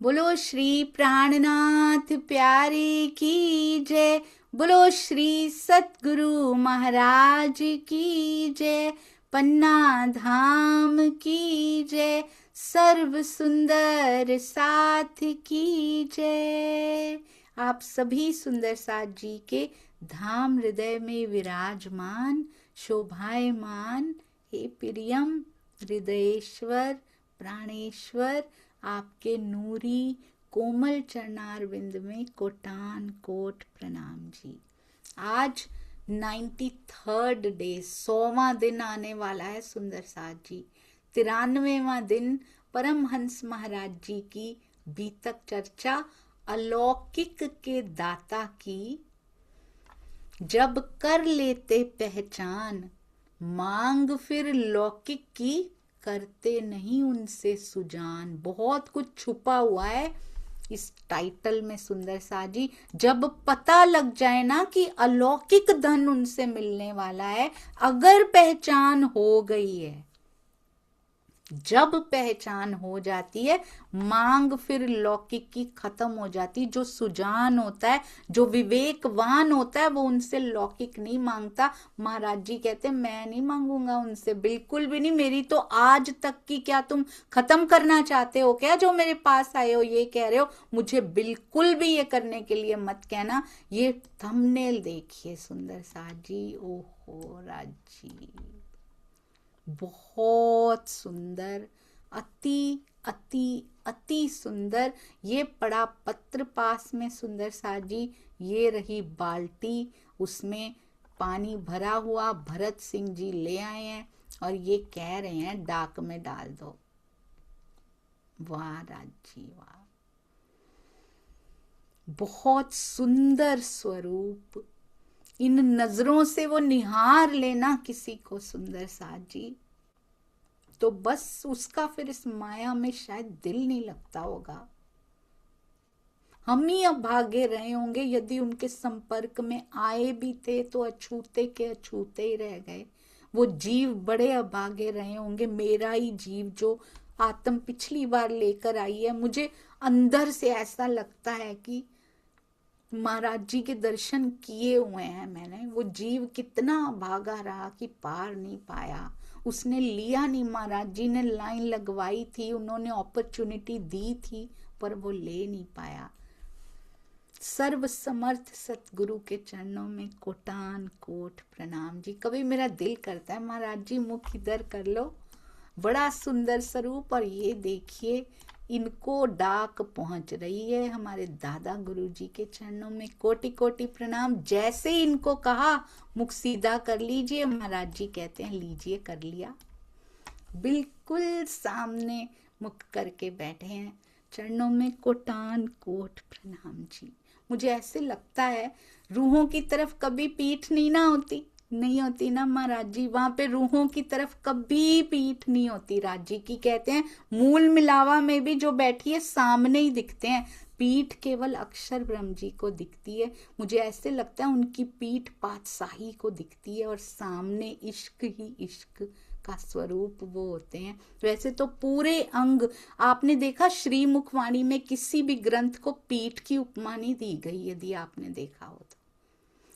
बोलो श्री प्राणनाथ प्यारे की जय। बोलो श्री सतगुरु महाराज की जय। पन्ना धाम की जय। सर्व सुंदर साथ की जय। आप सभी सुंदर साथ जी के धाम हृदय में विराजमान शोभायमान हे प्रियम हृदयेश्वर प्राणेश्वर, आपके नूरी कोमल चरणार विंद में कोटान कोट प्रणाम जी। आज 93rd डे 100वां दिन आने वाला है सुंदर साथ जी। 93वां दिन परमहंस महाराज जी की बीतक चर्चा अलौकिक के दाता की। जब कर लेते पहचान मांग फिर लौकिक की, करते नहीं उनसे सुजान। बहुत कुछ छुपा हुआ है इस टाइटल में सुंदर सा जी। जब पता लग जाए ना कि अलौकिक धन उनसे मिलने वाला है, अगर पहचान हो गई है, जब पहचान हो जाती है, मांग फिर लौकिक की खत्म हो जाती। जो सुजान होता है, जो विवेकवान होता है, वो उनसे लौकिक नहीं मांगता। महाराज जी कहते हैं मैं नहीं मांगूंगा उनसे, बिल्कुल भी नहीं। मेरी तो आज तक की क्या तुम खत्म करना चाहते हो क्या? जो मेरे पास आए हो ये कह रहे हो, मुझे बिल्कुल भी ये करने के लिए मत कहना। ये थंबनेल देखिए सुंदर सा जी। ओहो राज जी, बहुत सुंदर, अति अति अति सुंदर। ये पड़ा पत्र पास में सुंदर सा जी। ये रही बाल्टी, उसमें पानी भरा हुआ भरत सिंह जी ले आए हैं और ये कह रहे हैं डाक में डाल दो। वाह राज जी वाह, बहुत सुंदर स्वरूप। इन नजरों से वो निहार लेना किसी को सुंदर सा जी, तो बस उसका फिर इस माया में शायद दिल नहीं लगता होगा। हम ही अभागे रहे होंगे, यदि उनके संपर्क में आए भी थे तो अछूते के अछूते ही रह गए। वो जीव बड़े अभागे रहे होंगे। मेरा ही जीव जो आत्म पिछली बार लेकर आई है, मुझे अंदर से ऐसा लगता है कि महाराज जी के दर्शन किए हुए हैं मैंने। वो जीव कितना भागा रहा कि पार नहीं पाया, उसने लिया नहीं। महाराज जी ने लाइन लगवाई थी, उन्होंने अपॉर्चुनिटी दी थी, पर वो ले नहीं पाया। सर्व समर्थ सतगुरु के चरणों में कोटान कोट प्रणाम जी। कभी मेरा दिल करता है महाराज जी मुख इधर कर लो, बड़ा सुंदर स्वरूप। और ये देखिए, इनको डाक पहुंच रही है हमारे दादा गुरु जी के चरणों में कोटि कोटि प्रणाम। जैसे ही इनको कहा मुख सीधा कर लीजिए, महाराज जी कहते हैं लीजिए, कर लिया। बिल्कुल सामने मुख करके बैठे हैं, चरणों में कोटान कोट प्रणाम जी। मुझे ऐसे लगता है रूहों की तरफ कभी पीठ नहीं होती ना महाराज जी। वहां पे रूहों की तरफ कभी पीठ नहीं होती राज जी की। कहते हैं मूल मिलावा में भी जो बैठी है सामने ही दिखते हैं, पीठ केवल अक्षर ब्रह्म जी को दिखती है। मुझे ऐसे लगता है उनकी पीठ पातशाही को दिखती है और सामने इश्क ही इश्क का स्वरूप वो होते हैं। वैसे तो पूरे अंग, आपने देखा श्री मुखवाणी में किसी भी ग्रंथ को पीठ की उपमा नहीं दी गई, यदि आपने देखा हो तो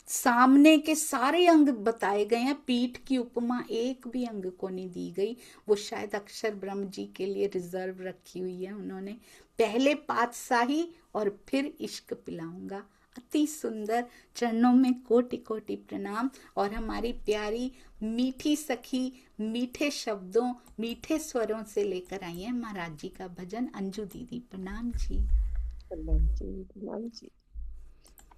सामने के सारे अंग बताए गए हैं, पीठ की उपमा एक भी अंग को नहीं दी गई। वो शायद अक्षर ब्रह्म जी के लिए रिजर्व रखी हुई है उन्होंने। पहले पातशाही और फिर इश्क पिलाऊंगा। अति सुंदर, चरणों में कोटि कोटि प्रणाम। और हमारी प्यारी मीठी सखी मीठे शब्दों मीठे स्वरों से लेकर आई है महाराज जी का भजन। अंजू दीदी प्रणाम जी। प्रणाम जी, प्रणाम जी।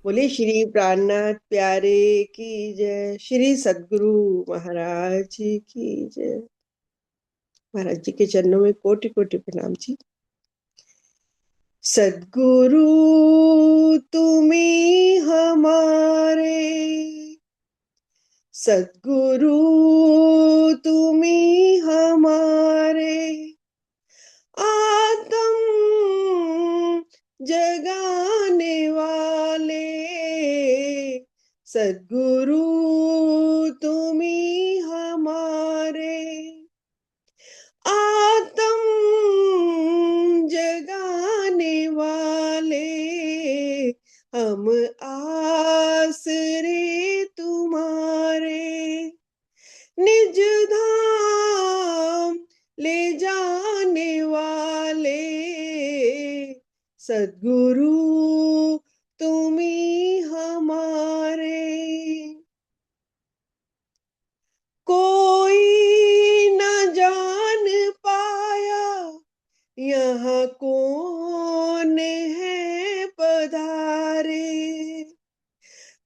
बोले श्री प्राणनाथ प्यारे की जय, श्री सद्गुरु महाराज जी की जय। महाराज जी के चरणों में कोटि कोटि प्रणाम जी। सद्गुरु तुम्ही हमारे, सद्गुरु तुम्ही हमारे, आत्म जगाने वाले, सद्गुरु तुम्ही हमारे, आत्म जगाने ले जाने वाले सद्गुरु तुम ही हमारे। कोई न जान पाया यहाँ कौन है पधारे।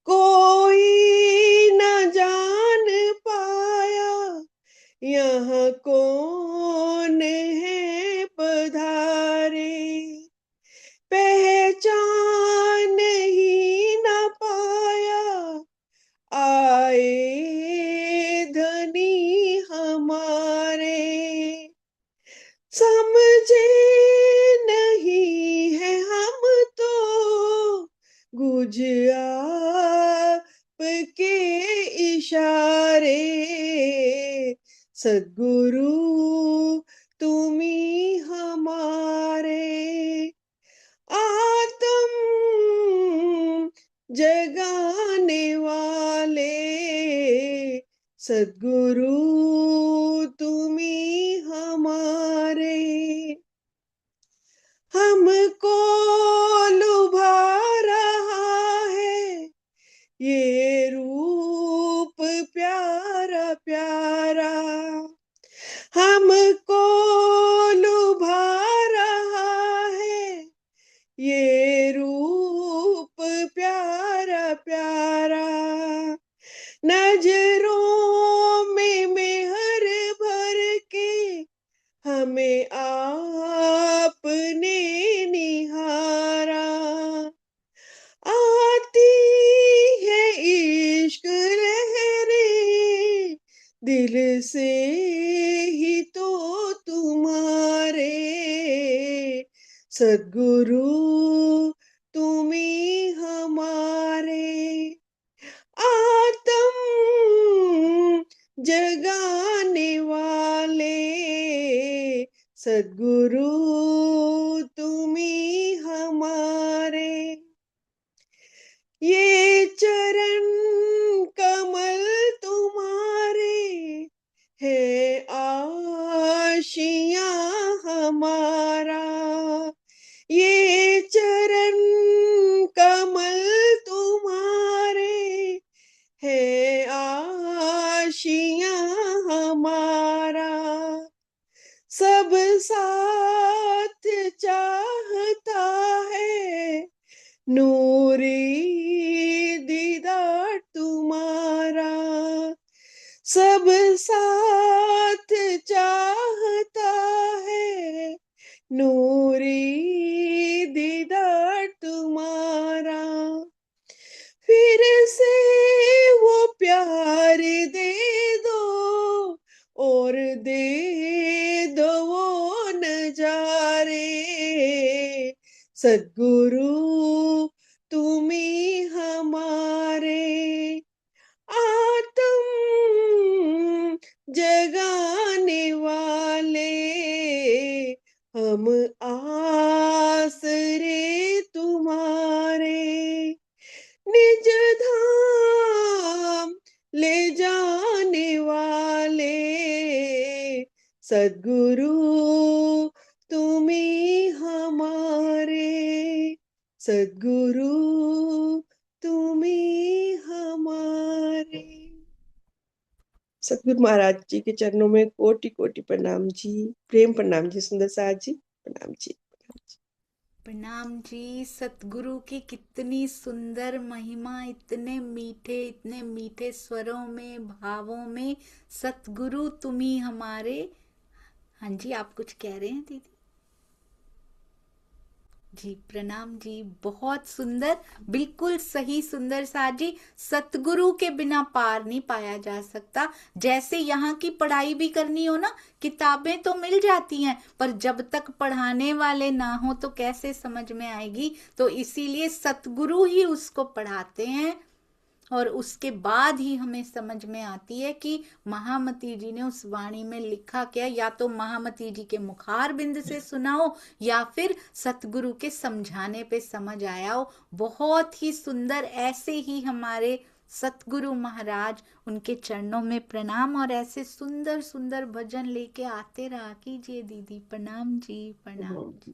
कोई न जान पाया यहाँ कौन है पधारे। पहचान ही न पाया आए धनी हमारे। समझे नहीं है हम तो गुज आपके इशारे। सद्गुरु तुम ही हमारे। आत्म जगाने वाले सद्गुरु तुम ही हमारे। हमको लुभा रहा है ये रूप प्यारा प्यारा। हमको लुभा रहा है ये रूप प्यारा प्यारा। नजरों में मेहर भर के हमें आपने निहारा। आती है इश्क लहरें दिल से ही तो तुम्हारे। सद्गुरु तुम ही हमारे। आत्म जगाने वाले सद्गुरु तुम ही हमारे। ये चरण कमल तुम्हारे है आशियां हमारा। ये चरण कमल तुम्हारे है आशियां हमारा। सब साथ चाहता है नूरी दीदार तुम्हारा। सब साथ चाहता है नूरी दीदार तुम्हारा। फिर से वो प्यार दे दो और दे दो वो नजारे। सद्गुरु तुम ही हमारे। आत्म जगाने वाले हम आसरे तुम्हारे। निज धाम ले जाने वाले सद्गुरु तुम ही हमारे। सद्गुरु तुम ही हमारे। सतगुरु महाराज जी के चरणों में कोटि कोटि प्रणाम जी। प्रेम प्रणाम जी। सुंदर साज जी प्रणाम जी। प्रणाम जी। सतगुरु की कितनी सुंदर महिमा, इतने मीठे स्वरों में, भावों में। सतगुरु तुम ही हमारे। हाँ जी, आप कुछ कह रहे हैं दीदी? जी प्रणाम जी। बहुत सुंदर, बिल्कुल सही सुंदर साज जी। सतगुरु के बिना पार नहीं पाया जा सकता। जैसे यहाँ की पढ़ाई भी करनी हो ना, किताबें तो मिल जाती हैं, पर जब तक पढ़ाने वाले ना हो तो कैसे समझ में आएगी। तो इसीलिए सतगुरु ही उसको पढ़ाते हैं और उसके बाद ही हमें समझ में आती है कि महामती जी ने उस वाणी में लिखा क्या। या तो महामती जी के मुखार बिंद से सुना हो या फिर सतगुरु के समझाने पे समझ आया हो। बहुत ही सुंदर। ऐसे ही हमारे सतगुरु महाराज, उनके चरणों में प्रणाम। और ऐसे सुंदर सुंदर भजन लेके आते रहा कीजिए दीदी। प्रणाम जी, प्रणाम जी,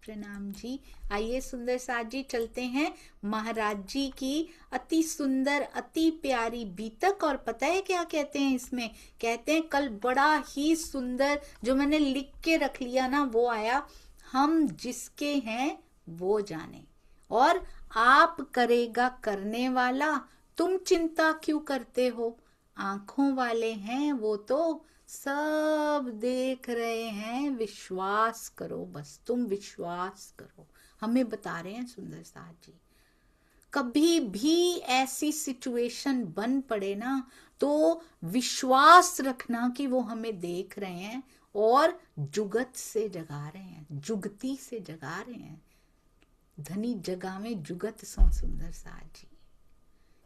प्रणाम जी। आइए सुंदर साथ जी, चलते हैं महाराज जी की अति सुंदर अति प्यारी बीतक। और पता है क्या कहते हैं इसमें? कहते हैं कल बड़ा ही सुंदर जो मैंने लिख के रख लिया ना, वो आया, हम जिसके हैं वो जाने, और आप करेगा करने वाला, तुम चिंता क्यों करते हो, आंखों वाले हैं वो तो सब देख रहे हैं, विश्वास करो, बस तुम विश्वास करो। हमें बता रहे हैं सुंदर साथ जी, कभी भी ऐसी सिचुएशन बन पड़े ना तो विश्वास रखना कि वो हमें देख रहे हैं और जुगत से जगा रहे हैं, जुगती से जगा रहे हैं। धनी जगा में जुगत सो सुंदर साथ जी,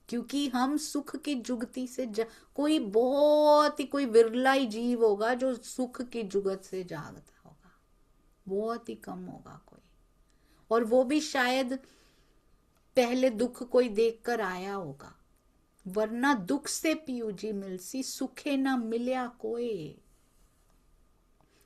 क्योंकि हम सुख की जुगती से कोई बहुत ही कोई विरला ही जीव होगा जो सुख की जुगत से जागता होगा, बहुत ही कम होगा कोई। और वो भी शायद पहले दुख कोई देखकर आया होगा, वरना दुख से पियू जी मिलसी, सुखे ना मिल्या कोई।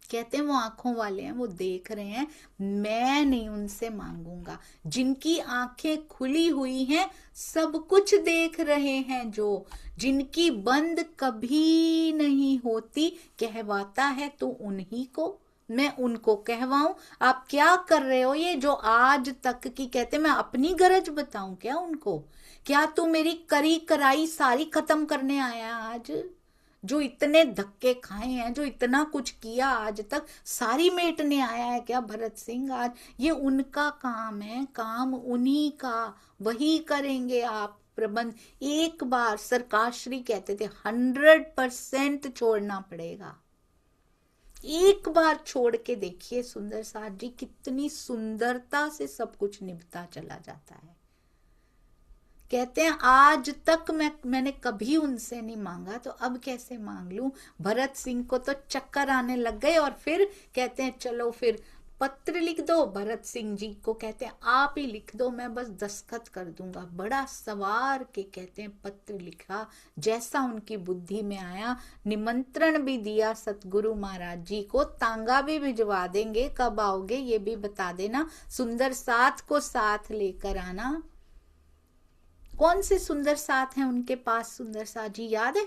कहते हैं वो आंखों वाले हैं, वो देख रहे हैं, मैं नहीं उनसे मांगूंगा। जिनकी आंखें खुली हुई हैं सब कुछ देख रहे हैं, जो जिनकी बंद कभी नहीं होती कहवाता है तो उन्हीं को मैं उनको कहवाऊं। आप क्या कर रहे हो ये जो आज तक की, कहते मैं अपनी गरज बताऊं क्या उनको? क्या तू मेरी करी कराई सारी खत्म करने आया आज? जो इतने धक्के खाए हैं, जो इतना कुछ किया आज तक, सारी मेटने आया है क्या भरत सिंह आज? ये उनका काम है, काम उन्हीं का, वही करेंगे आप प्रबंध। एक बार सरकाश्री कहते थे 100% छोड़ना पड़ेगा। एक बार छोड़ के देखिए सुंदर साथ जी, कितनी सुंदरता से सब कुछ निभता चला जाता है। कहते हैं आज तक मैंने कभी उनसे नहीं मांगा, तो अब कैसे मांग लूं? भरत सिंह को तो चक्कर आने लग गए और फिर कहते हैं चलो फिर पत्र लिख दो। भरत सिंह जी को कहते हैं आप ही लिख दो, मैं बस दस्तखत कर दूंगा। बड़ा सवार के कहते हैं पत्र लिखा, जैसा उनकी बुद्धि में आया। निमंत्रण भी दिया सतगुरु महाराज जी को, तांगा भी भिजवा देंगे, कब आओगे ये भी बता देना, सुंदर साथ को साथ लेकर आना। कौन से सुंदर साथ हैं उनके पास? सुंदर साथ जी याद है?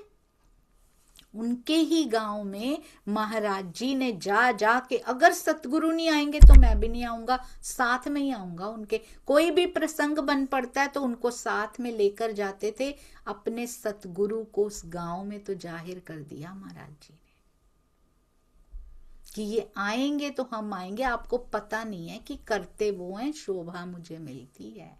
उनके ही गांव में महाराज जी ने जा के, अगर सतगुरु नहीं आएंगे तो मैं भी नहीं आऊंगा, साथ में ही आऊंगा उनके। कोई भी प्रसंग बन पड़ता है तो उनको साथ में लेकर जाते थे। अपने सतगुरु को उस गांव में तो जाहिर कर दिया महाराज जी ने कि ये आएंगे तो हम आएंगे। आपको पता नहीं है कि करते वो हैं, शोभा मुझे मिलती है।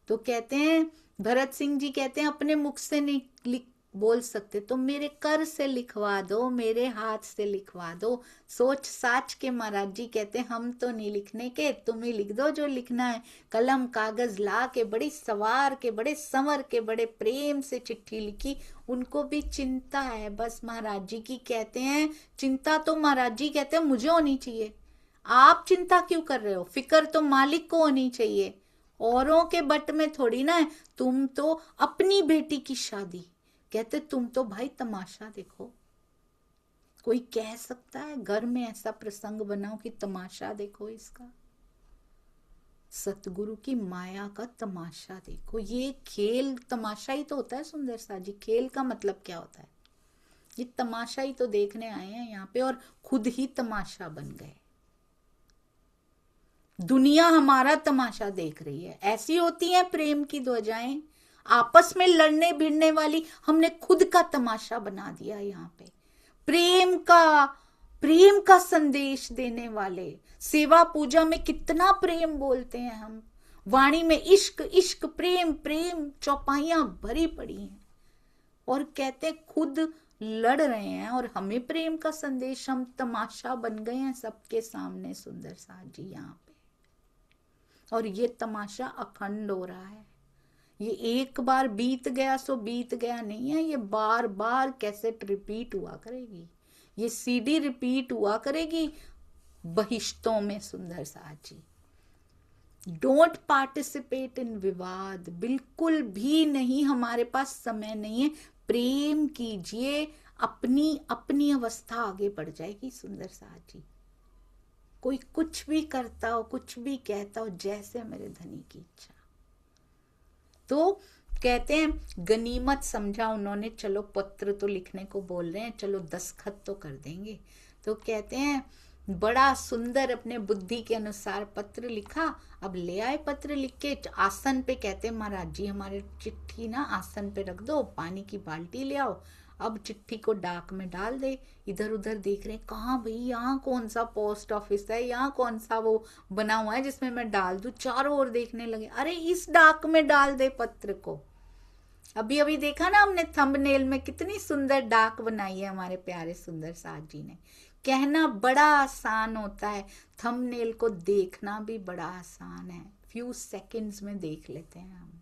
तो कहते हैं भरत सिंह जी कहते हैं अपने मुख से नहीं बोल सकते तो मेरे कर से लिखवा दो, मेरे हाथ से लिखवा दो। सोच साच के महाराज जी कहते हैं हम तो नहीं लिखने के, तुम ही लिख दो जो लिखना है। कलम कागज ला के बड़ी सवार के, बड़े संवर के, बड़े प्रेम से चिट्ठी लिखी। उनको भी चिंता है बस महाराज जी की। कहते हैं चिंता तो महाराज जी कहते हैं मुझे होनी चाहिए, आप चिंता क्यों कर रहे हो? फिक्र तो मालिक को होनी चाहिए, औरों के बट में थोड़ी ना है। तुम तो अपनी बेटी की शादी, कहते तुम तो भाई तमाशा देखो। कोई कह सकता है घर में ऐसा प्रसंग बनाओ कि तमाशा देखो इसका? सतगुरु की माया का तमाशा देखो। ये खेल तमाशा ही तो होता है सुंदर सा जी। खेल का मतलब क्या होता है? ये तमाशा ही तो देखने आए हैं यहाँ पे और खुद ही तमाशा बन गए। दुनिया हमारा तमाशा देख रही है। ऐसी होती है प्रेम की ध्वजाएं, आपस में लड़ने भिड़ने वाली, हमने खुद का तमाशा बना दिया यहाँ पे। प्रेम का संदेश देने वाले, सेवा पूजा में कितना प्रेम बोलते हैं हम, वाणी में इश्क इश्क प्रेम प्रेम चौपाइयां भरी पड़ी हैं, और कहते खुद लड़ रहे हैं और हमें प्रेम का संदेश, हम तमाशा बन गए हैं सबके सामने सुंदर साथ जी यहाँ पे। और ये तमाशा अखंड हो रहा है। ये एक बार बीत गया सो बीत गया नहीं है, ये बार बार कैसेट रिपीट हुआ करेगी, ये सीडी रिपीट हुआ करेगी बहिश्तों में सुंदर साथ जी। डोंट पार्टिसिपेट इन विवाद, बिल्कुल भी नहीं, हमारे पास समय नहीं है। प्रेम कीजिए, अपनी अपनी अवस्था आगे बढ़ जाएगी। सुंदर साथ जी, कोई कुछ भी करता हो, कुछ भी कहता हो, जैसे मेरे धनी की इच्छा। तो कहते हैं गनीमत समझा उन्होंने, चलो पत्र तो लिखने को बोल रहे हैं, चलो दस्तखत तो कर देंगे। तो कहते हैं बड़ा सुंदर अपने बुद्धि के अनुसार पत्र लिखा। अब ले आए पत्र लिख के आसन पे, कहते हैं महाराज जी हमारे चिट्ठी ना आसन पे रख दो, पानी की बाल्टी ले आओ। अब चिट्ठी को डाक में डाल दे। इधर उधर देख रहे, कहाँ भाई, यहाँ कौन सा पोस्ट ऑफिस है, यहाँ कौन सा वो बना हुआ है जिसमें मैं डाल दूं। चारों ओर देखने लगे, अरे इस डाक में डाल दे पत्र को। अभी अभी देखा ना हमने थंबनेल में, कितनी सुंदर डाक बनाई है हमारे प्यारे सुंदर साथ जी ने। कहना बड़ा आसान होता है, थंबनेल को देखना भी बड़ा आसान है, फ्यू सेकंड्स में देख लेते हैं हम।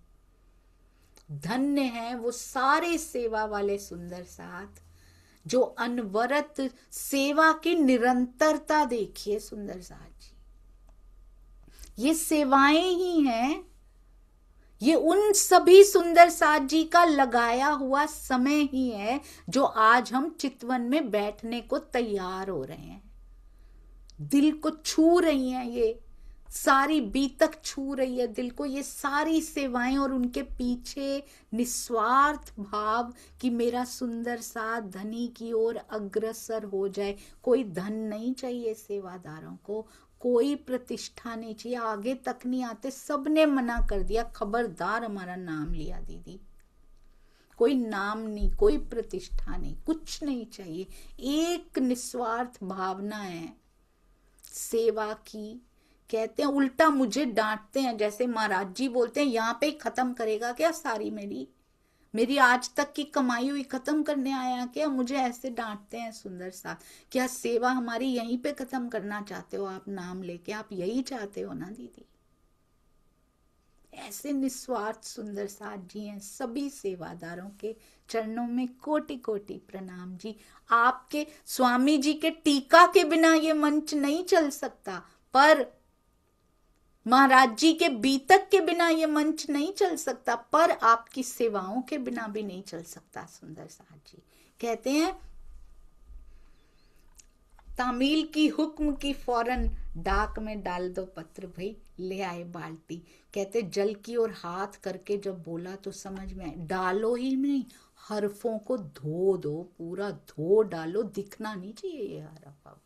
धन्य है वो सारे सेवा वाले सुंदर साथ जो अनवरत सेवा की निरंतरता, देखिए सुंदर साथ जी, ये सेवाएं ही हैं, ये उन सभी सुंदर साथ जी का लगाया हुआ समय ही है जो आज हम चितवन में बैठने को तैयार हो रहे हैं। दिल को छू रही हैं, ये सारी बीतक छू रही है दिल को, ये सारी सेवाएं, और उनके पीछे निस्वार्थ भाव कि मेरा सुंदर साथ धनी की ओर अग्रसर हो जाए। कोई धन नहीं चाहिए सेवादारों को, कोई प्रतिष्ठा नहीं चाहिए, आगे तक नहीं आते, सबने मना कर दिया, खबरदार हमारा नाम लिया दीदी। कोई नाम नहीं, कोई प्रतिष्ठा नहीं, कुछ नहीं चाहिए, एक निस्वार्थ भावना है सेवा की। कहते हैं उल्टा मुझे डांटते हैं, जैसे महाराज जी बोलते हैं यहाँ पे खत्म करेगा क्या सारी मेरी आज तक की कमाई हुई खत्म करने आया क्या। मुझे ऐसे डांटते हैं सुंदर साथ, क्या सेवा हमारी यहीं पे खत्म करना चाहते हो आप नाम लेके, आप यही चाहते हो ना दीदी। ऐसे निस्वार्थ सुंदर साथ जी हैं। सभी सेवादारों के चरणों में कोटि कोटि प्रणाम जी। आपके स्वामी जी के टीका के बिना ये मंच नहीं चल सकता, पर महाराज जी के बीतक के बिना ये मंच नहीं चल सकता, पर आपकी सेवाओं के बिना भी नहीं चल सकता। सुंदर साथ जी कहते हैं तामील की हुक्म की फौरन डाक में डाल दो पत्र, भाई ले आए बाल्टी। कहते जल की ओर हाथ करके जब बोला तो समझ में आए, डालो ही नहीं, हरफों को धो दो, पूरा धो डालो, दिखना नहीं चाहिए ये हरफ। अब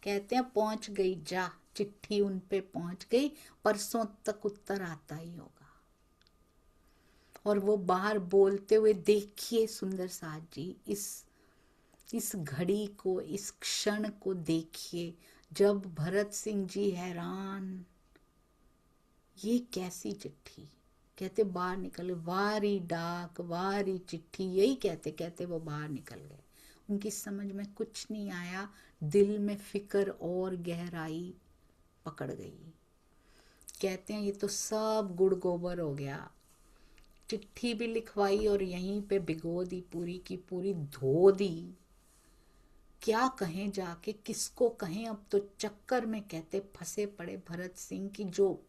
कहते हैं पहुंच गई, जा चिट्ठी उन पे पहुंच गई, परसों तक उत्तर आता ही होगा। और वो बाहर बोलते हुए, देखिए सुंदर साथ जी इस घड़ी को, इस क्षण को देखिए, जब भरत सिंह जी हैरान, ये कैसी चिट्ठी। कहते बाहर निकले, वारी डाक वारी चिट्ठी, यही कहते कहते वो बाहर निकल गए। उनकी समझ में कुछ नहीं आया, दिल में फिक्र और गहराई पकड़ गई। कहते हैं ये तो सब गुड़ गोबर हो गया, चिट्ठी भी लिखवाई और यहीं पे भिगो दी, पूरी की पूरी धो दी। क्या कहें जाके, किसको कहें, अब तो चक्कर में कहते फंसे पड़े भरत सिंह की, जो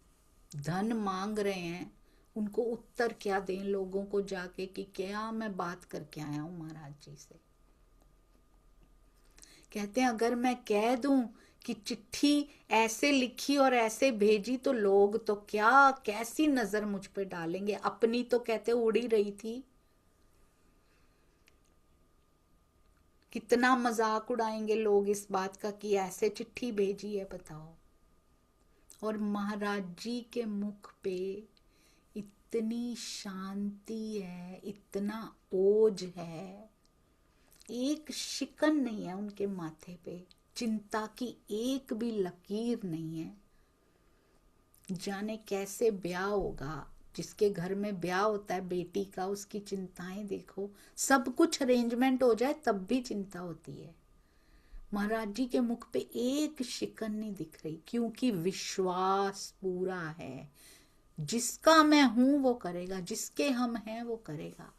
धन मांग रहे हैं उनको उत्तर क्या दें लोगों को जाके कि क्या मैं बात करके आया हूं महाराज जी से। कहते हैं अगर मैं कह दूं कि चिट्ठी ऐसे लिखी और ऐसे भेजी तो लोग तो क्या कैसी नजर मुझ पे डालेंगे। अपनी तो कहते उड़ी रही थी, कितना मजाक उड़ाएंगे लोग इस बात का कि ऐसे चिट्ठी भेजी है, बताओ। और महाराज जी के मुख पे इतनी शांति है, इतना ओज है, एक शिकन नहीं है उनके माथे पे, चिंता की एक भी लकीर नहीं है। जाने कैसे ब्याह होगा, जिसके घर में ब्याह होता है बेटी का, उसकी चिंताएं देखो, सब कुछ अरेंजमेंट हो जाए तब भी चिंता होती है। महाराज जी के मुख पे एक शिकन नहीं दिख रही, क्योंकि विश्वास पूरा है, जिसका मैं हूं वो करेगा, जिसके हम हैं वो करेगा।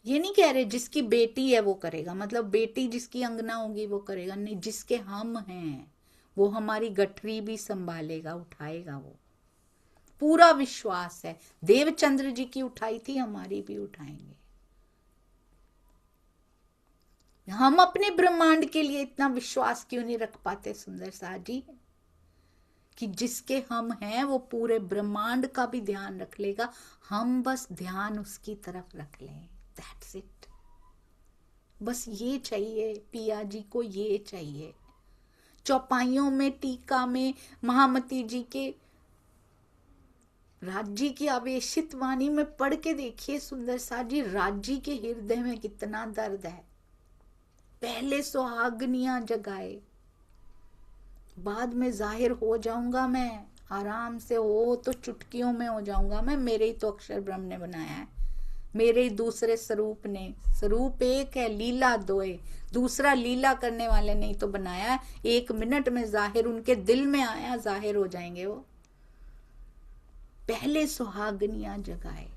ये नहीं कह रहे जिसकी बेटी है वो करेगा, मतलब बेटी जिसकी अंगना होगी वो करेगा, नहीं, जिसके हम हैं वो हमारी गठरी भी संभालेगा, उठाएगा। वो पूरा विश्वास है। देवचंद्र जी की उठाई थी, हमारी भी उठाएंगे। हम अपने ब्रह्मांड के लिए इतना विश्वास क्यों नहीं रख पाते सुंदर साथ जी, कि जिसके हम हैं वो पूरे ब्रह्मांड का भी ध्यान रख लेगा, हम बस ध्यान उसकी तरफ रख लें। That's it. बस ये चाहिए पिया जी को, ये चाहिए। चौपाइयों में, टीका में, महामती जी के राज्य की आवेशित वाणी में पढ़ के देखिए सुंदर साथ जी, राज्य के हृदय में कितना दर्द है। पहले सुहागनियां जगाए, बाद में जाहिर हो जाऊंगा मैं, आराम से हो तो चुटकियों में हो जाऊंगा मैं। मेरे ही तो अक्षर ब्रह्म ने बनाया है, मेरे ही दूसरे स्वरूप ने। स्वरूप एक है, लीला दो है। दूसरा लीला करने वाले नहीं तो बनाया है। 1 मिनट में जाहिर, उनके दिल में आया जाहिर हो जाएंगे वो। पहले सुहागनियां जगाए,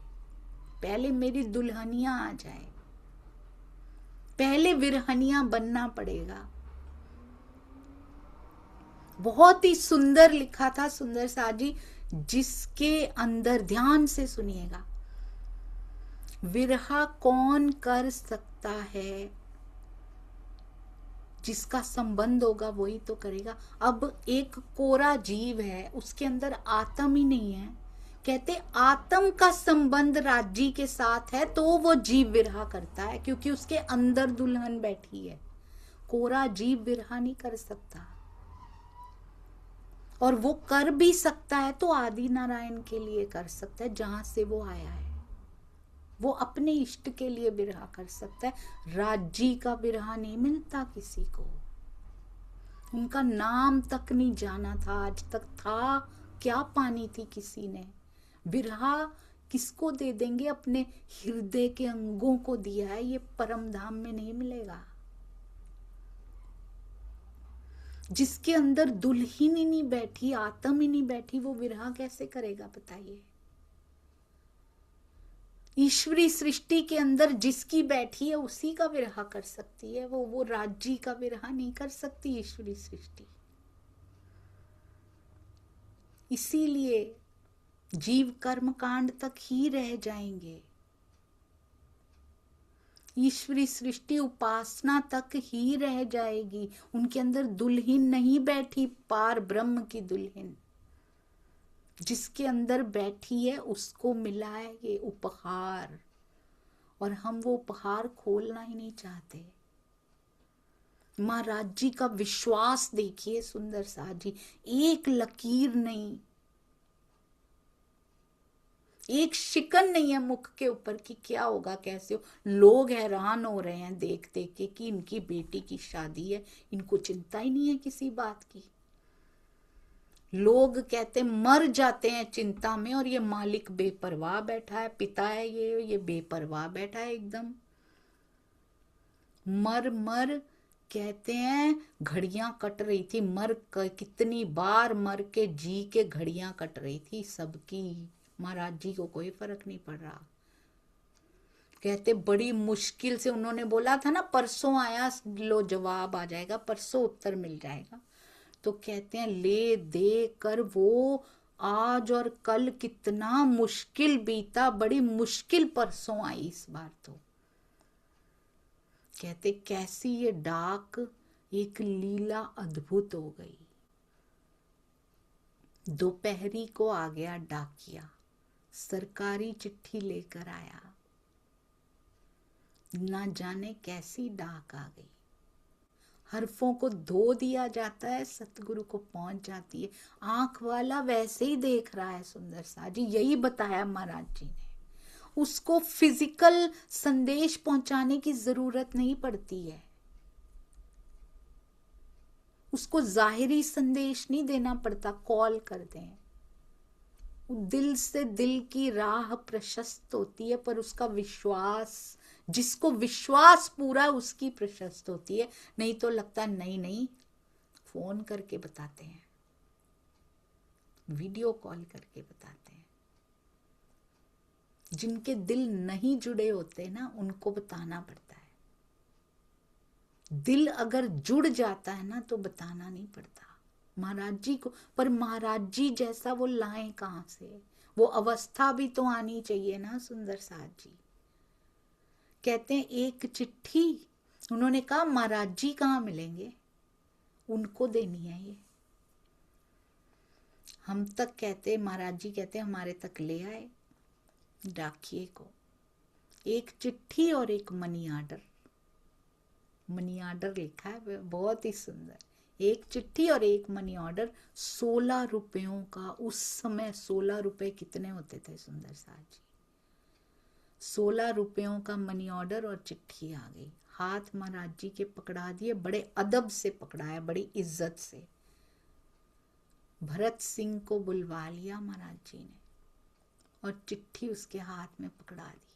पहले मेरी दुल्हनियां आ जाए, पहले विरहनियां बनना पड़ेगा। बहुत ही सुंदर लिखा था सुंदर साथ जी, जिसके अंदर, ध्यान से सुनिएगा, विरहा कौन कर सकता है? जिसका संबंध होगा वही तो करेगा। अब एक कोरा जीव है, उसके अंदर आत्म ही नहीं है, कहते आत्म का संबंध राज्य के साथ है तो वो जीव विरहा करता है, क्योंकि उसके अंदर दुल्हन बैठी है। कोरा जीव विरहा नहीं कर सकता, और वो कर भी सकता है तो आदि नारायण के लिए कर सकता है, जहां से वो आया है। वो अपने इष्ट के लिए विरहा कर सकता है। राज्य का विरहा नहीं मिलता किसी को। उनका नाम तक नहीं जाना था आज तक, था क्या पानी थी किसी ने। विरहा किसको दे देंगे? अपने हृदय के अंगों को दिया है, ये परम धाम में नहीं मिलेगा। जिसके अंदर दुल्हन ही नहीं बैठी, आत्म ही नहीं बैठी, वो विरहा कैसे करेगा बताइए? ईश्वरी सृष्टि के अंदर जिसकी बैठी है उसी का विरहा कर सकती है वो राज्य का विरहा नहीं कर सकती ईश्वरी सृष्टि। इसीलिए जीव कर्म कांड तक ही रह जाएंगे, ईश्वरी सृष्टि उपासना तक ही रह जाएगी। उनके अंदर दुल्हन नहीं बैठी, पार ब्रह्म की दुल्हन जिसके अंदर बैठी है उसको मिला है ये उपहार, और हम वो उपहार खोलना ही नहीं चाहते। महाराज जी का विश्वास देखिए सुंदर साथ जी, एक लकीर नहीं, एक शिकन नहीं है मुख के ऊपर कि क्या होगा, कैसे हो। लोग हैरान हो रहे हैं देख देख के कि इनकी बेटी की शादी है, इनको चिंता ही नहीं है किसी बात की। लोग कहते मर जाते हैं चिंता में, और ये मालिक बेपरवाह बैठा है, पिता है ये बेपरवाह बैठा है एकदम। मर मर कहते हैं घड़ियां कट रही थी, कितनी बार मर के जी के घड़ियां कट रही थी सबकी। महाराज जी को कोई फर्क नहीं पड़ रहा। कहते बड़ी मुश्किल से, उन्होंने बोला था ना परसों आया लो जवाब आ जाएगा, परसों उत्तर मिल जाएगा। तो कहते हैं ले दे कर वो आज और कल कितना मुश्किल बीता, बड़ी मुश्किल परसों आई इस बार। तो कहते कैसी ये डाक, एक लीला अद्भुत हो गई। दोपहरी को आ गया डाकिया, सरकारी चिट्ठी लेकर आया, ना जाने कैसी डाक आ गई। हरफों को धो दिया जाता है, सतगुरु को पहुंच जाती है। आंख वाला वैसे ही देख रहा है सुंदर सा जी, यही बताया महाराज जी ने। उसको फिजिकल संदेश पहुंचाने की जरूरत नहीं पड़ती है, उसको जाहिरी संदेश नहीं देना पड़ता, कॉल कर दें। दिल से दिल की राह प्रशस्त होती है, पर उसका विश्वास, जिसको विश्वास पूरा उसकी प्रशस्त होती है। नहीं तो लगता नहीं फोन करके बताते हैं, वीडियो कॉल करके बताते हैं। जिनके दिल नहीं जुड़े होते ना उनको बताना पड़ता है। दिल अगर जुड़ जाता है ना तो बताना नहीं पड़ता। महाराज जी को, पर महाराज जी जैसा वो लाएं कहां से? वो अवस्था भी तो आनी चाहिए ना सुंदर साथ जी। कहते हैं एक चिट्ठी, उन्होंने कहा महाराज जी कहाँ मिलेंगे, उनको देनी है ये। हम तक कहते, महाराज जी कहते हमारे तक ले आए डाकिए को एक चिट्ठी और एक मनी ऑर्डर। मनी ऑर्डर लिखा है बहुत ही सुंदर, एक चिट्ठी और एक मनी ऑर्डर 16 रुपयों का। उस समय 16 रुपए कितने होते थे सुंदर साथ जी? 16 रुपयों का मनी ऑर्डर और चिट्ठी आ गई। हाथ महाराज जी के पकड़ा दिए, बड़े अदब से पकड़ाया, बड़ी इज्जत से। भरत सिंह को बुलवा लिया महाराज जी ने और चिट्ठी उसके हाथ में पकड़ा दी।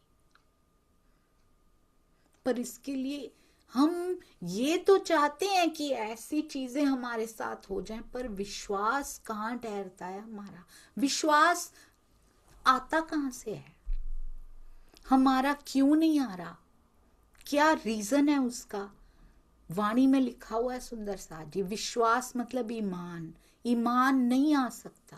पर इसके लिए हम ये तो चाहते हैं कि ऐसी चीजें हमारे साथ हो जाएं, पर विश्वास कहाँ ठहरता है हमारा? विश्वास आता कहाँ से है? हमारा क्यों नहीं आ रहा? क्या रीजन है उसका? वाणी में लिखा हुआ है सुंदर साथ जी, विश्वास मतलब ईमान। ईमान नहीं आ सकता।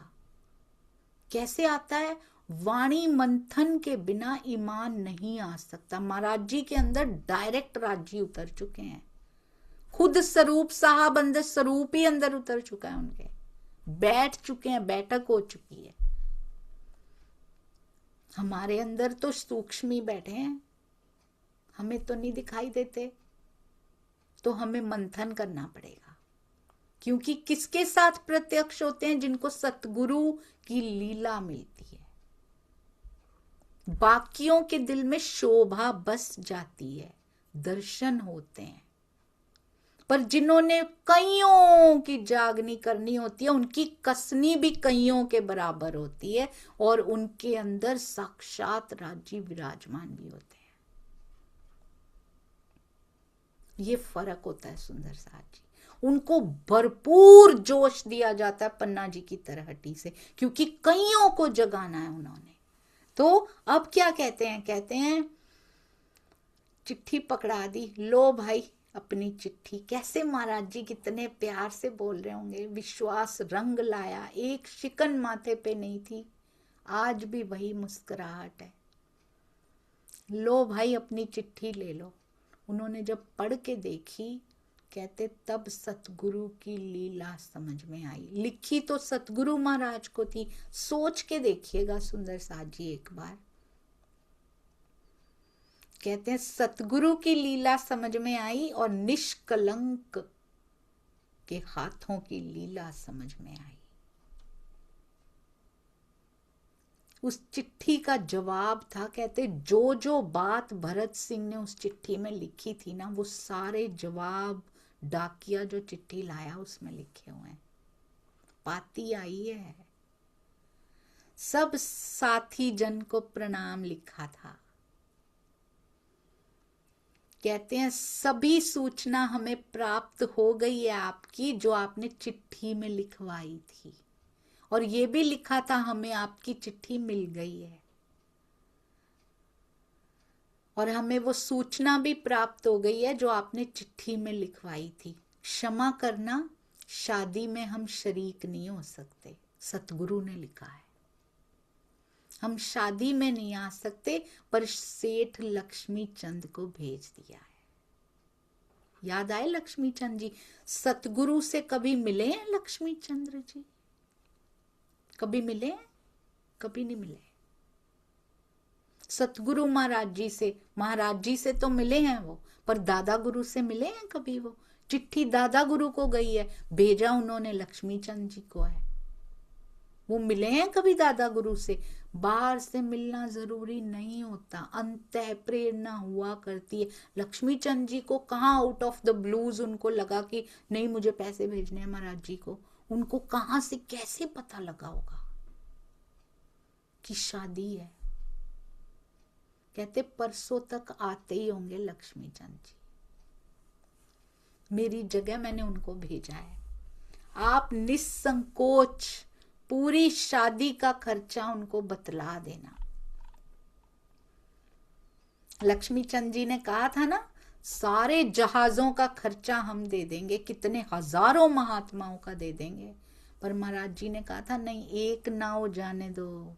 कैसे आता है? वाणी मंथन के बिना ईमान नहीं आ सकता। महाराज जी के अंदर डायरेक्ट राजी उतर चुके हैं, खुद स्वरूप साहब अंदर, स्वरूप ही अंदर उतर चुका है उनके, बैठ चुके हैं, बैठक हो चुकी है। हमारे अंदर तो सूक्ष्म ही बैठे हैं, हमें तो नहीं दिखाई देते, तो हमें मंथन करना पड़ेगा। क्योंकि किसके साथ प्रत्यक्ष होते हैं? जिनको सतगुरु की लीला मिलती है। बाकियों के दिल में शोभा बस जाती है, दर्शन होते हैं, पर जिन्होंने कईयों की जागनी करनी होती है, उनकी कसनी भी कईयों के बराबर होती है, और उनके अंदर साक्षात राजी विराजमान भी होते हैं। ये फर्क होता है सुंदर साथ जी। उनको भरपूर जोश दिया जाता है पन्ना जी की तरहटी से, क्योंकि कईयों को जगाना है उन्होंने। तो अब क्या कहते हैं? कहते हैं चिट्ठी पकड़ा दी, लो भाई अपनी चिट्ठी। कैसे महाराज जी कितने प्यार से बोल रहे होंगे। विश्वास रंग लाया, एक शिकन माथे पे नहीं थी, आज भी वही मुस्कुराहट है। लो भाई अपनी चिट्ठी ले लो। उन्होंने जब पढ़ के देखी, कहते तब सतगुरु की लीला समझ में आई। लिखी तो सतगुरु महाराज को थी, सोच के देखिएगा सुंदर साथ जी एक बार। कहते हैं सतगुरु की लीला समझ में आई और निष्कलंक के हाथों की लीला समझ में आई। उस चिट्ठी का जवाब था, कहते जो जो बात भरत सिंह ने उस चिट्ठी में लिखी थी ना, वो सारे जवाब डाकिया जो चिट्ठी लाया उसमें लिखे हुए हैं। पाती आई है, सब साथी जन को प्रणाम लिखा था। कहते हैं सभी सूचना हमें प्राप्त हो गई है आपकी, जो आपने चिट्ठी में लिखवाई थी, और ये भी लिखा था हमें आपकी चिट्ठी मिल गई है, और हमें वो सूचना भी प्राप्त हो गई है जो आपने चिट्ठी में लिखवाई थी। क्षमा करना, शादी में हम शरीक नहीं हो सकते, सतगुरु ने लिखा है। हम शादी में नहीं आ सकते, पर सेठ लक्ष्मी चंद को भेज दिया है। याद आए लक्ष्मी चंद जी? सतगुरु से कभी मिले हैं लक्ष्मी चंद्र जी? कभी मिले हैं? कभी नहीं मिले। सतगुरु महाराज जी से तो मिले हैं वो, पर दादा गुरु से मिले हैं कभी? वो चिट्ठी दादा गुरु को गई है, भेजा उन्होंने लक्ष्मी चंद जी को है। वो मिले हैं कभी दादा गुरु से? बाहर से मिलना जरूरी नहीं होता, अंतः प्रेरणा हुआ करती है। लक्ष्मी चंद जी को कहाँ आउट ऑफ द ब्लूज उनको लगा कि नहीं मुझे पैसे भेजने हैं महाराज जी को? उनको कहाँ से कैसे पता लगा होगा कि शादी है? कहते परसों तक आते ही होंगे लक्ष्मी चंद जी। मेरी जगह मैंने उनको भेजा है। आप निसंकोच पूरी शादी का खर्चा उनको बतला देना। लक्ष्मी चंद जी ने कहा था ना, सारे जहाजों का खर्चा हम दे देंगे, कितने हजारों महात्माओं का दे देंगे। पर महाराज जी ने कहा था नहीं, एक नाव जाने दो,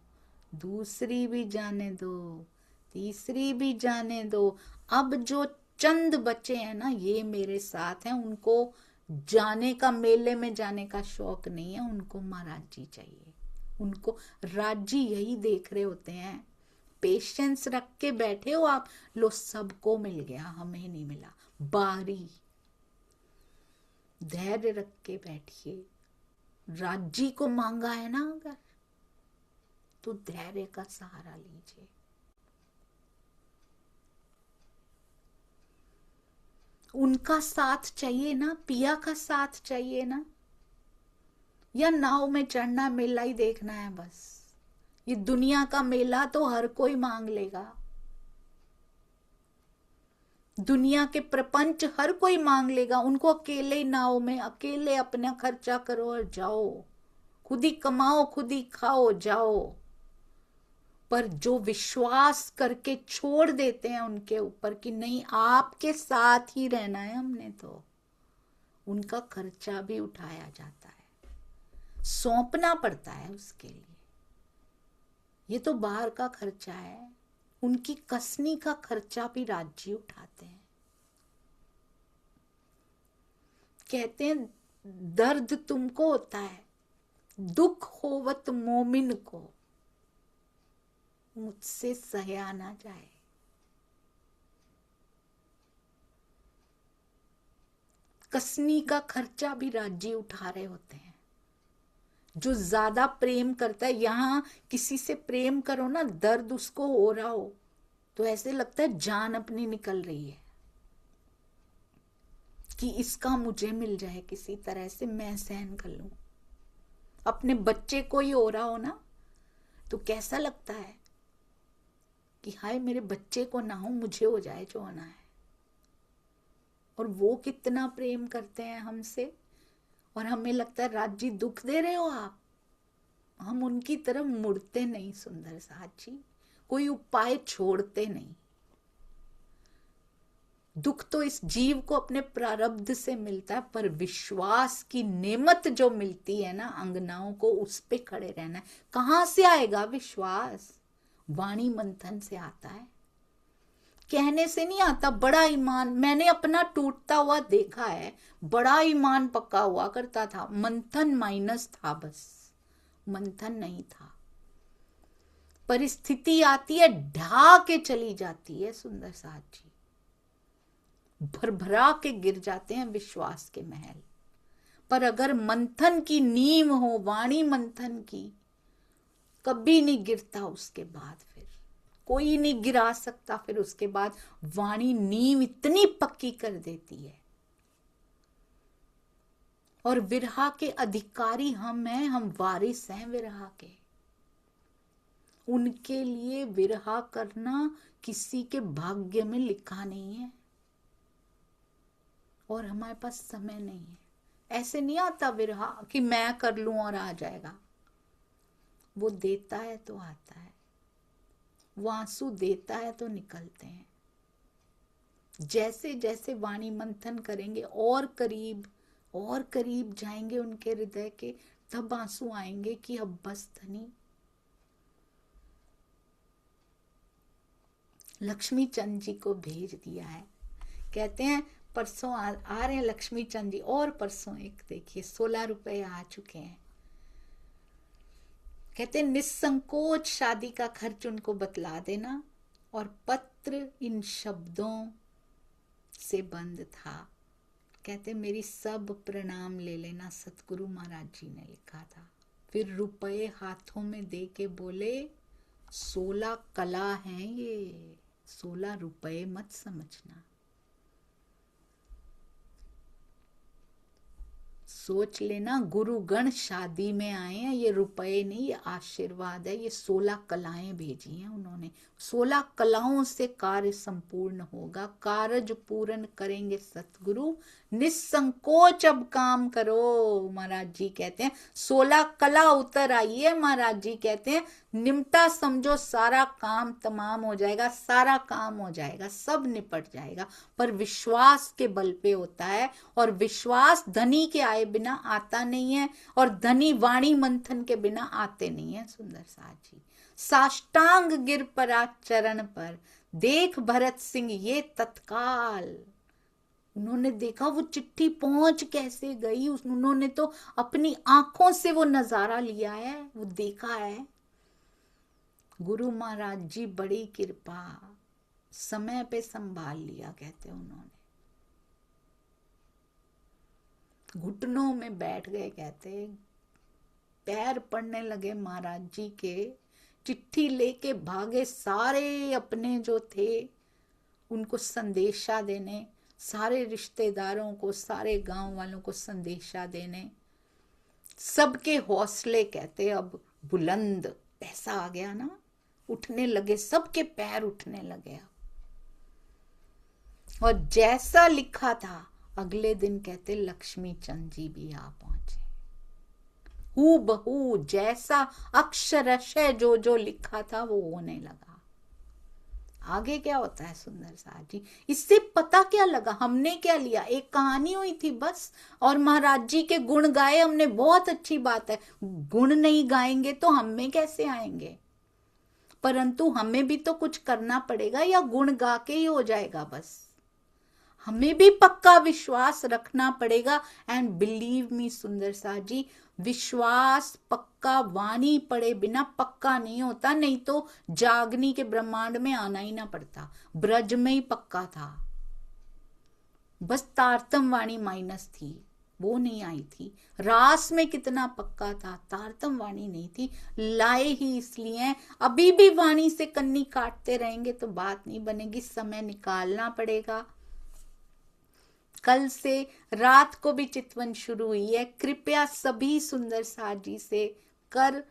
दूसरी भी जाने दो, तीसरी भी जाने दो। अब जो चंद बचे हैं ना, ये मेरे साथ हैं, उनको जाने का, मेले में जाने का शौक नहीं है, उनको महाराज जी चाहिए। उनको राज जी यही देख रहे होते हैं, पेशेंस रख के बैठे हो आप, लो सबको मिल गया, हमें नहीं मिला, बारी। धैर्य रख के बैठिए। राज जी को मांगा है ना अगर, तो धैर्य का सहारा लीजिए। उनका साथ चाहिए ना, पिया का साथ चाहिए ना, या नाव में चढ़ना, मेला ही देखना है बस। ये दुनिया का मेला तो हर कोई मांग लेगा, दुनिया के प्रपंच हर कोई मांग लेगा। उनको अकेले ही नाव में, अकेले अपना खर्चा करो और जाओ, खुद ही कमाओ, खुद ही खाओ, जाओ। पर जो विश्वास करके छोड़ देते हैं उनके ऊपर कि नहीं आपके साथ ही रहना है हमने, तो उनका खर्चा भी उठाया जाता है, सौंपना पड़ता है उसके लिए। ये तो बाहर का खर्चा है, उनकी कसनी का खर्चा भी राज्य उठाते हैं। कहते हैं दर्द तुमको होता है, दुख होवत मोमिन को, मुझसे सहया ना जाए। कसनी का खर्चा भी राज्य उठा रहे होते हैं। जो ज्यादा प्रेम करता है, यहां किसी से प्रेम करो ना, दर्द उसको हो रहा हो तो ऐसे लगता है जान अपनी निकल रही है कि इसका मुझे मिल जाए, किसी तरह से मैं सहन कर लूं। अपने बच्चे को ही हो रहा हो ना, तो कैसा लगता है कि हाय मेरे बच्चे को ना हो, मुझे हो जाए जो होना है। और वो कितना प्रेम करते हैं हमसे, और हमें लगता है राज जी दुख दे रहे हो आप। हम उनकी तरफ मुड़ते नहीं सुंदर साथ जी, कोई उपाय छोड़ते नहीं। दुख तो इस जीव को अपने प्रारब्ध से मिलता है, पर विश्वास की नेमत जो मिलती है ना अंगनाओं को, उस पे खड़े रहना है। कहां से आएगा विश्वास? वाणी मंथन से आता है, कहने से नहीं आता। बड़ा ईमान मैंने अपना टूटता हुआ देखा है, बड़ा ईमान पक्का हुआ करता था, मंथन माइनस था, बस मंथन नहीं था। परिस्थिति आती है, ढा के चली जाती है सुंदर साथ जी, भरभरा के गिर जाते हैं विश्वास के महल। पर अगर मंथन की नींव हो, वाणी मंथन की, कभी नहीं गिरता। उसके बाद फिर कोई नहीं गिरा सकता। फिर उसके बाद वाणी नींव इतनी पक्की कर देती है। और विरहा के अधिकारी हम हैं, हम वारिस हैं विरहा के। उनके लिए विरहा करना किसी के भाग्य में लिखा नहीं है, और हमारे पास समय नहीं है। ऐसे नहीं आता विरहा कि मैं कर लूं और आ जाएगा। वो देता है तो आता है, वो आंसू देता है तो निकलते हैं। जैसे जैसे वाणी मंथन करेंगे और करीब जाएंगे उनके हृदय के, तब आंसू आएंगे कि अब बस धनी। लक्ष्मी चंद जी को भेज दिया है। कहते हैं परसों आ रहे हैं लक्ष्मी चंद जी, और परसों एक देखिए 16 रुपए आ चुके हैं। कहते हैं निसंकोच शादी का खर्च उनको बतला देना, और पत्र इन शब्दों से बंद था। कहते मेरी सब प्रणाम ले लेना, सतगुरु महाराज जी ने लिखा था। फिर रुपए हाथों में दे के बोले 16 कला हैं ये, 16 रुपए मत समझना। सोच लेना, गुरुगण शादी में आए हैं, ये रुपए नहीं, ये आशीर्वाद है। ये 16 कलाएं भेजी हैं उन्होंने। 16 कलाओं से कार्य संपूर्ण होगा, कार्य पूर्ण करेंगे सतगुरु। निसंकोच अब काम करो, महाराज जी कहते हैं। 16 कला उतर आई है, महाराज जी कहते हैं निमटा समझो, सारा काम तमाम हो जाएगा, सारा काम हो जाएगा, सब निपट जाएगा। पर विश्वास के बल पे होता है, और विश्वास धनी के आए बिना आता नहीं है, और धनी वाणी मंथन के बिना आते नहीं है। सुंदर साथ जी साष्टांग गिर परा चरण पर, देख भरत सिंह ये तत्काल। उन्होंने देखा वो चिट्ठी पहुंच कैसे गई, उन्होंने तो अपनी आंखों से वो नजारा लिया है, वो देखा है। गुरु महाराज जी बड़ी कृपा, समय पे संभाल लिया, कहते उन्होंने। घुटनों में बैठ गए, कहते पैर पड़ने लगे महाराज जी के। चिट्ठी लेके भागे सारे अपने जो थे उनको संदेशा देने, सारे रिश्तेदारों को, सारे गांव वालों को संदेशा देने। सबके हौसले कहते अब बुलंद, ऐसा आ गया ना, उठने लगे, सबके पैर उठने लगे। और जैसा लिखा था अगले दिन कहते लक्ष्मी चंद जी भी आ पहुंचे। हूबहू जैसा अक्षरशः जो जो लिखा था वो होने लगा। आगे क्या होता है सुंदर साथ जी, इससे पता क्या लगा, हमने क्या लिया, एक कहानी हुई थी बस, और महाराज जी के गुण गाए हमने, बहुत अच्छी बात है। गुण नहीं गाएंगे तो हम में कैसे आएंगे, परंतु हमें भी तो कुछ करना पड़ेगा, या गुण गा के ही हो जाएगा बस। हमें भी पक्का विश्वास रखना पड़ेगा। एंड बिलीव मी सुंदर साथ जी, विश्वास पक्का वाणी पड़े बिना पक्का नहीं होता, नहीं तो जागनी के ब्रह्मांड में आना ही ना पड़ता। ब्रज में ही पक्का था, बस तारतम वाणी माइनस थी, वो नहीं आई थी। रास में कितना पक्का था, तारतम वाणी नहीं थी, लाए ही इसलिए। अभी भी वाणी से कन्नी काटते रहेंगे तो बात नहीं बनेगी, समय निकालना पड़ेगा। कल से रात को भी चितवन शुरू हुई है, कृपया सभी सुंदर साथ जी से कर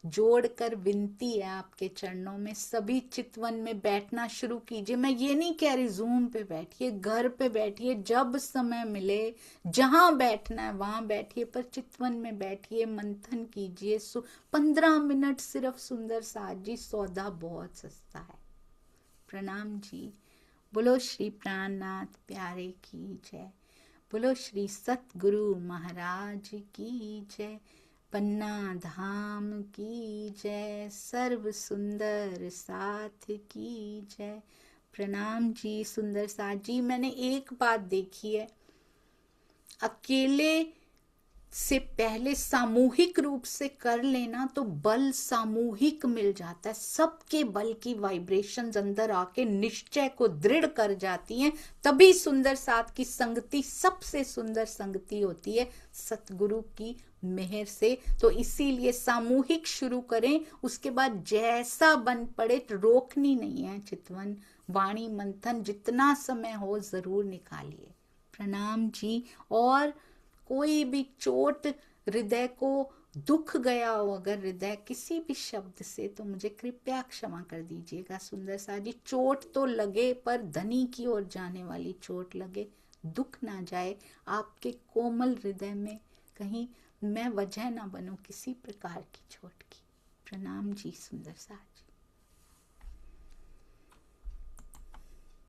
जोड़कर विनती है आपके चरणों में, सभी चितवन में बैठना शुरू कीजिए। मैं ये नहीं कह रही जूम पे बैठिए, घर पे बैठिए, जब समय मिले जहां बैठना है वहां बैठिए, पर चितवन में बैठिए, मंथन कीजिए। 15 मिनट सिर्फ सुंदर साथ जी, सौदा बहुत सस्ता है। प्रणाम जी। बोलो श्री प्राणनाथ प्यारे की जय, बोलो श्री सतगुरु महाराज की जय, पन्ना धाम की जय, सर्व सुंदर साथ की जय। प्रणाम जी सुंदर साथ जी। मैंने एक बात देखी है, अकेले से पहले सामूहिक रूप से कर लेना तो बल सामूहिक मिल जाता है, सबके बल की वाइब्रेशंस अंदर आके निश्चय को दृढ़ कर जाती हैं, तभी सुंदर साथ की संगति सबसे सुंदर संगति होती है सतगुरु की मेहर से। तो इसीलिए सामूहिक शुरू करें, उसके बाद जैसा बन पड़े, रोकनी नहीं है। चितवन वाणी मंथन जितना समय हो जरूर निकालिए। प्रणाम जी। और कोई भी चोट हृदय को दुख गया हो अगर हृदय किसी भी शब्द से, तो मुझे कृपया क्षमा कर दीजिएगा सुंदर सा जी। चोट तो लगे पर धनी की ओर जाने वाली चोट लगे, दुख ना जाए आपके कोमल हृदय में, कहीं मैं वजह ना बनूं किसी प्रकार की चोट की। प्रणाम जी सुंदर सा।